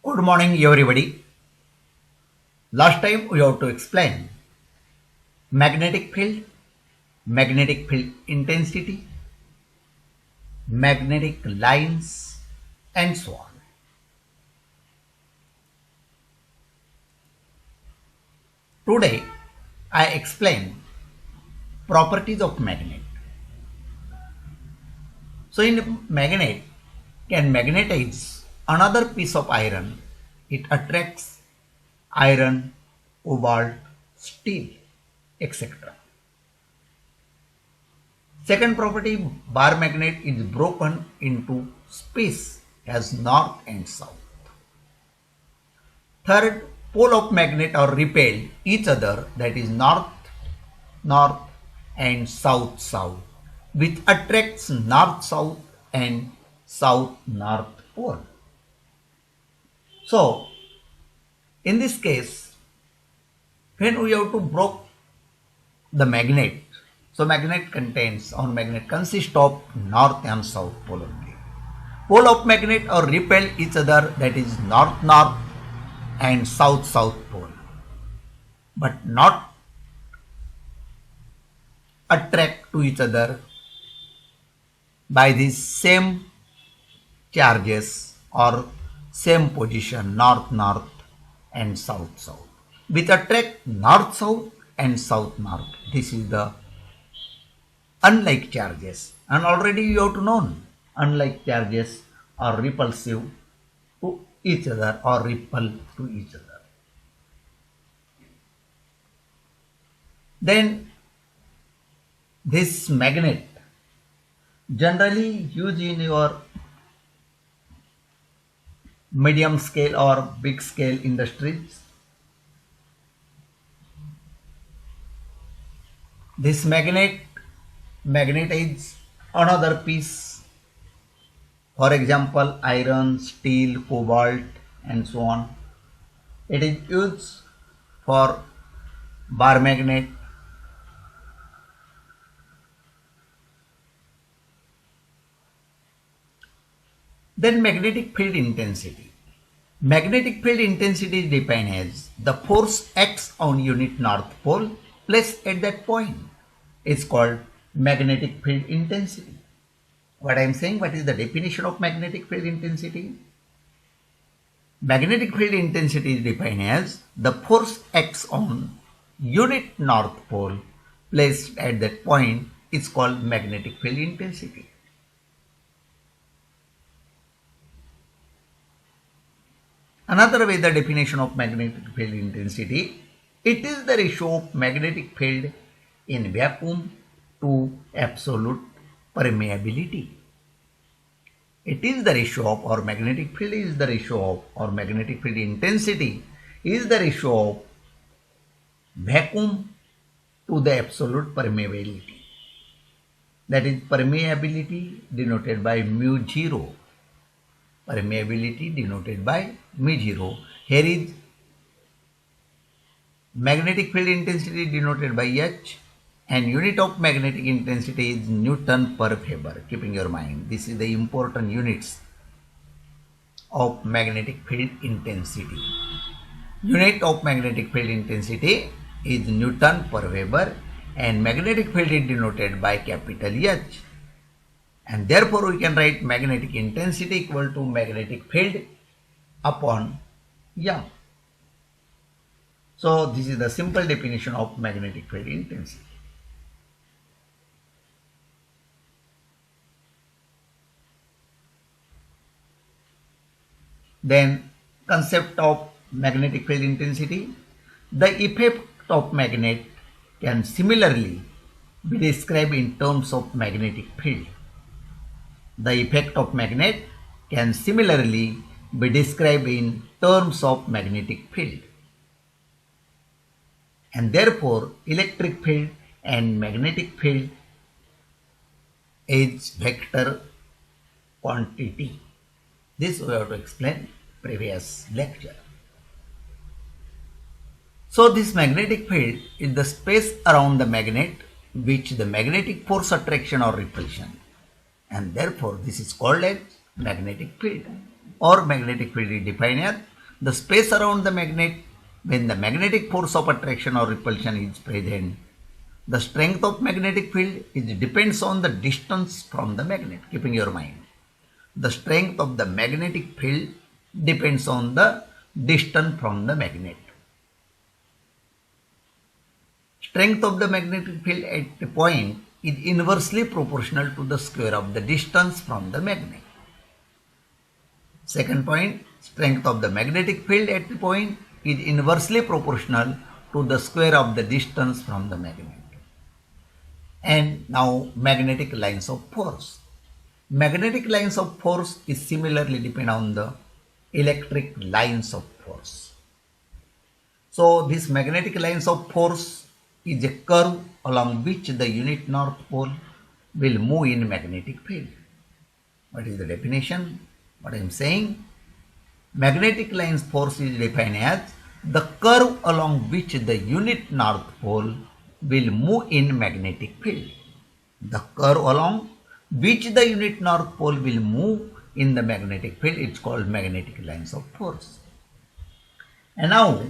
Good morning, everybody. Last time we have to explain magnetic field intensity, magnetic lines, and so on. Today, I explain properties of magnet. So, in magnet can magnetize another piece of iron. It attracts iron, cobalt, steel, etc. Second property, bar magnet is broken into space as north and south. Third, pole of magnet are repel each other, that is north and south, which attracts north-south and south-north pole. So, in this case, when we have to break the magnet, so magnet consists of north and south pole only. Pole of magnet or repel each other, that is north and south pole, but not attract to each other by these same charges or same position, north and south, which attract north and south. This is the unlike charges, and already you have to know unlike charges are repulsive to each other or repel to each other. Then this magnet generally used in your medium scale or big scale industries. This magnet magnetizes another piece, for example iron, steel, cobalt and so on. It is used for bar magnet. Then magnetic field intensity. Magnetic field intensity is defined as the force acts on unit north pole placed at that point. It's called magnetic field intensity. What I am saying, what is the definition of magnetic field intensity? Magnetic field intensity is defined as the force acts on unit north pole placed at that point is called magnetic field intensity. Another way, the definition of magnetic field intensity, it is the ratio of magnetic field in vacuum to absolute permeability. It is the ratio of, or magnetic field is the ratio of, or magnetic field intensity is the ratio of vacuum to the absolute permeability. That is permeability denoted by mu 0. Permeability denoted by mu 0. Here is magnetic field intensity denoted by H, and unit of magnetic intensity is Newton per Weber. Keeping your mind, this is the important units of magnetic field intensity. Unit of magnetic field intensity is Newton per Weber, and magnetic field is denoted by capital H. And therefore we can write magnetic intensity equal to magnetic field upon M. So this is the simple definition of magnetic field intensity. Then concept of magnetic field intensity. The effect of magnet can similarly be described in terms of magnetic field. The effect of magnet can similarly be described in terms of magnetic field. And therefore electric field and magnetic field is vector quantity. This we have to explain previous lecture. So this magnetic field is the space around the magnet which the magnetic force attraction or repulsion, and therefore this is called as magnetic field, or magnetic field is defined as the space around the magnet when the magnetic force of attraction or repulsion is present. The strength of magnetic field depends on the distance from the magnet, keeping your mind. The strength of the magnetic field depends on the distance from the magnet. Strength of the magnetic field at a point is inversely proportional to the square of the distance from the magnet. Second point, strength of the magnetic field at a point is inversely proportional to the square of the distance from the magnet. And now magnetic lines of force. Magnetic lines of force is similarly depend on the electric lines of force. So this magnetic lines of force is a curve along which the unit north pole will move in magnetic field. What is the definition? What I am saying? Magnetic lines force is defined as the curve along which the unit north pole will move in magnetic field. The curve along which the unit north pole will move in the magnetic field, it's called magnetic lines of force. And now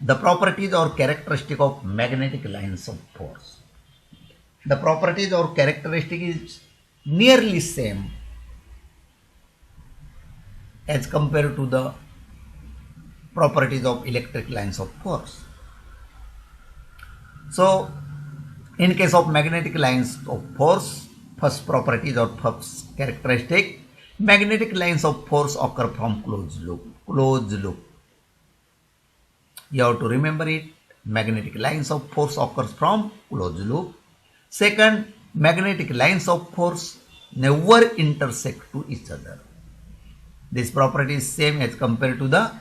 the properties or characteristic of magnetic lines of force. The properties or characteristic is nearly same as compared to the properties of electric lines of force. So in case of magnetic lines of force, first properties or first characteristic, magnetic lines of force occur from closed loop. Closed loop. You have to remember it. Magnetic lines of force occurs from closed loop. Second, magnetic lines of force never intersect to each other. This property is same as compared to the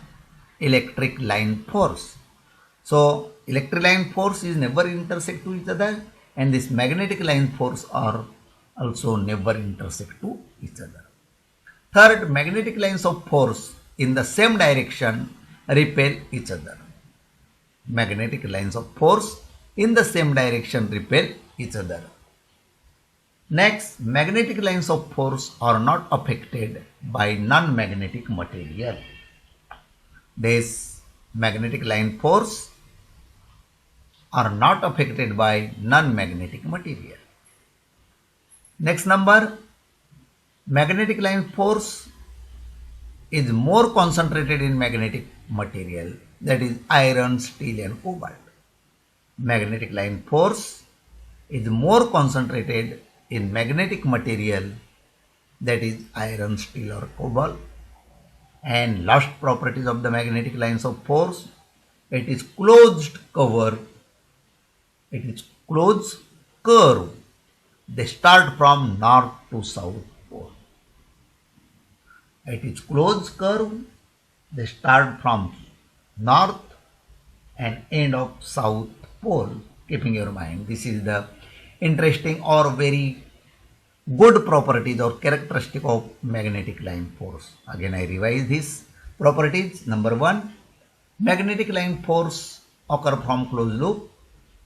electric line force. So electric line force is never intersect to each other, and this magnetic line force are also never intersect to each other. Third, magnetic lines of force in the same direction repel each other. Magnetic lines of force in the same direction repel each other. Next, magnetic lines of force are not affected by non-magnetic material. This magnetic line force are not affected by non-magnetic material. Next number, magnetic line force is more concentrated in magnetic material, that is iron, steel and cobalt. Magnetic line force is more concentrated in magnetic material, that is iron, steel or cobalt. And last properties of the magnetic lines of force, it is closed cover, it is closed curve. They start from north to south pole. It is closed curve, they start from north and end of south pole, keeping your mind. This is the interesting or very good properties or characteristic of magnetic line force. Again I revise these properties. Number one, magnetic line force occur from closed loop.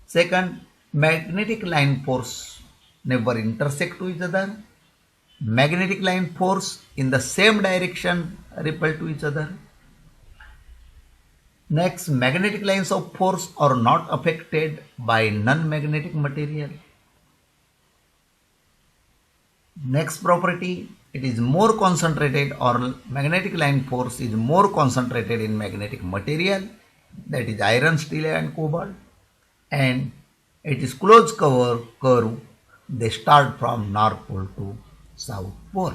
Second, magnetic line force never intersect to each other. Magnetic line force in the same direction repel to each other. Next, magnetic lines of force are not affected by non-magnetic material. Next property, it is more concentrated, or magnetic line force is more concentrated in magnetic material, that is iron, steel and cobalt, and it is closed curve. They start from north pole to south pole.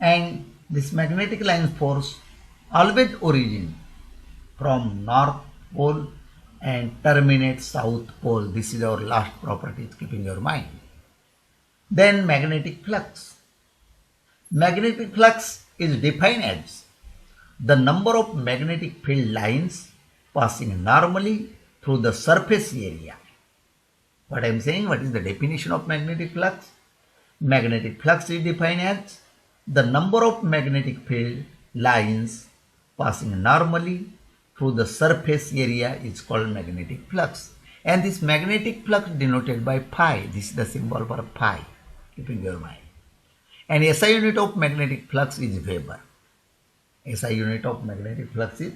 And this magnetic line force always origin from north pole and terminate south pole. This is our last property, keeping your mind. Then magnetic flux. Magnetic flux is defined as the number of magnetic field lines passing normally through the surface area. What I am saying, what is the definition of magnetic flux? Magnetic flux is defined as the number of magnetic field lines passing normally through the surface area is called magnetic flux. And this magnetic flux denoted by phi. This is the symbol for phi, keeping your mind. and SI unit of magnetic flux is Weber. SI unit of magnetic flux is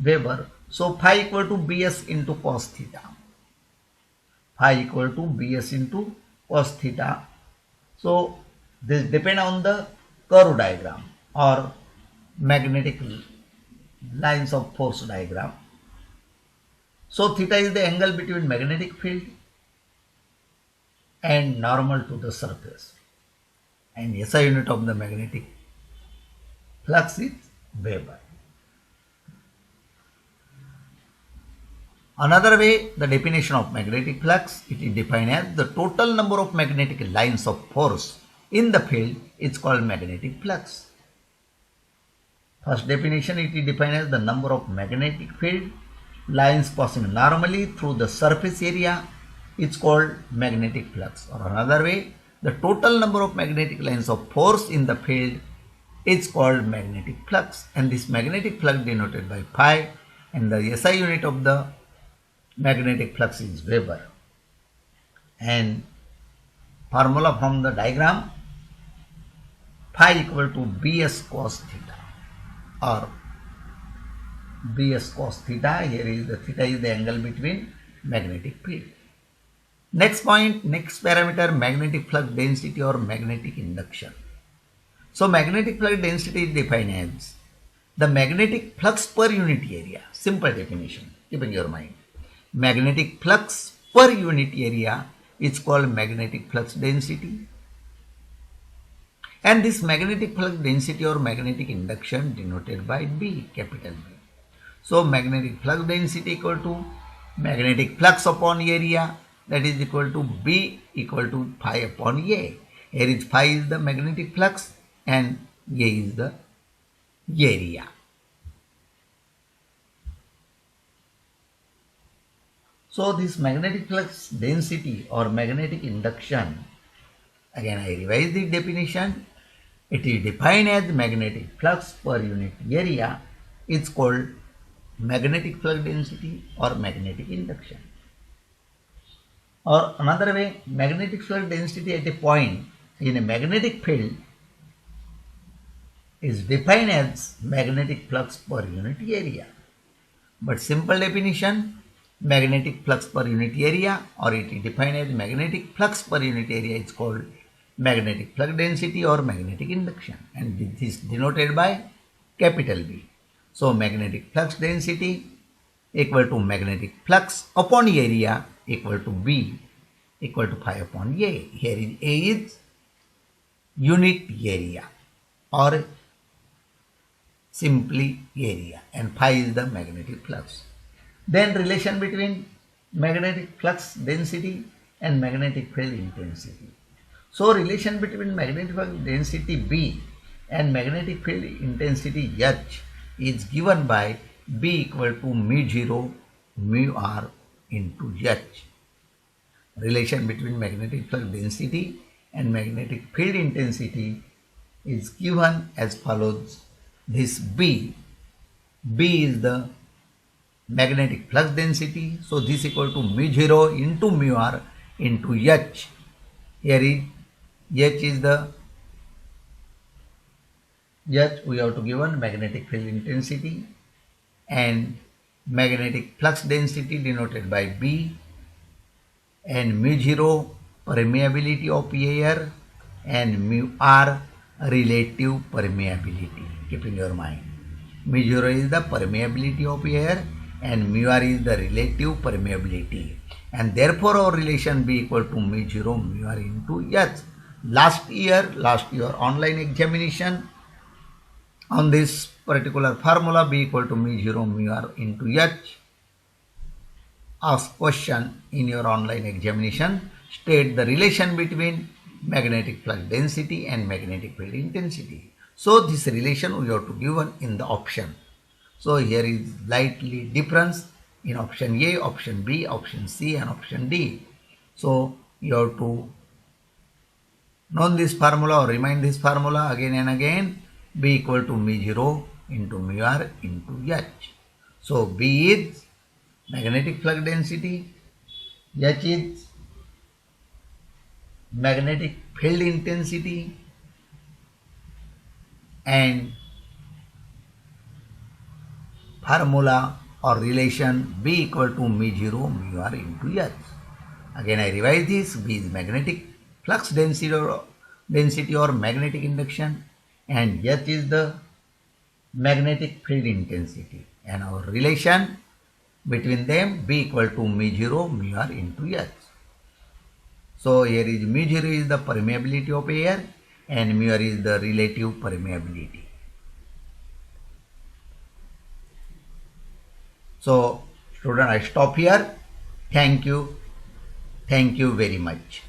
Weber. So phi equal to Bs into cos theta. Phi equal to Bs into cos theta. So this depend on the curve diagram or magnetic lines of force diagram. So theta is the angle between magnetic field and normal to the surface, and SI unit of the magnetic flux is Weber. Another way, the definition of magnetic flux, it is defined as the total number of magnetic lines of force in the field is called magnetic flux. First definition, it is defined as the number of magnetic field lines passing normally through the surface area is called magnetic flux. Or another way, the total number of magnetic lines of force in the field is called magnetic flux, and this magnetic flux denoted by phi, and the SI unit of the magnetic flux is Weber. And formula from the diagram, phi equal to Bs cos theta, or Bs cos theta. Here is the theta is the angle between magnetic field. Next point, next parameter, magnetic flux density or magnetic induction. So magnetic flux density is defined as the magnetic flux per unit area. Simple definition, keep in your mind. Magnetic flux per unit area is called magnetic flux density, and this magnetic flux density or magnetic induction denoted by B, capital B. So magnetic flux density equal to magnetic flux upon area, that is equal to B equal to phi upon A. Here is phi is the magnetic flux and A is the area. So this magnetic flux density or magnetic induction, again I revise the definition. It is defined as magnetic flux per unit area is called magnetic flux density or magnetic induction. Or another way, magnetic flux density at a point in a magnetic field is defined as magnetic flux per unit area. But simple definition, magnetic flux per unit area, or it is defined as magnetic flux per unit area, is called magnetic flux density or magnetic induction, and this is denoted by capital B. So magnetic flux density equal to magnetic flux upon area equal to B equal to phi upon A. Here is A is unit area or simply area, and phi is the magnetic flux. Then relation between magnetic flux density and magnetic field intensity. So relation between magnetic flux density B and magnetic field intensity H is given by B equal to mu0 mu r into H. Relation between magnetic flux density and magnetic field intensity is given as follows. This B is the magnetic flux density, so this equal to mu0 into mu r into H. Here is H is the H we have to given magnetic field intensity, and magnetic flux density denoted by B, and mu0 permeability of air, and mu r relative permeability. Keep in your mind, mu0 is the permeability of air and mu r is the relative permeability, and therefore our relation B equal to mu0 mu r into H. Last year online examination on this particular formula B equal to mu0 mu r into H. Ask question in your online examination, state the relation between magnetic flux density and magnetic field intensity. So this relation we have to given in the option. So here is slightly difference in option A, option B, option C and option D. So you have to know this formula or remind this formula again and again. B equal to mu0 into mu r into H. So B is magnetic flux density, H is magnetic field intensity, and formula or relation B equal to mu0 mu r into H. Again I revise this. B is magnetic flux density or magnetic induction, and H is the magnetic field intensity, and our relation between them B equal to mu0 mu r into H. So here is mu0 is the permeability of air and mu r is the relative permeability. So student, I stop here. Thank you very much.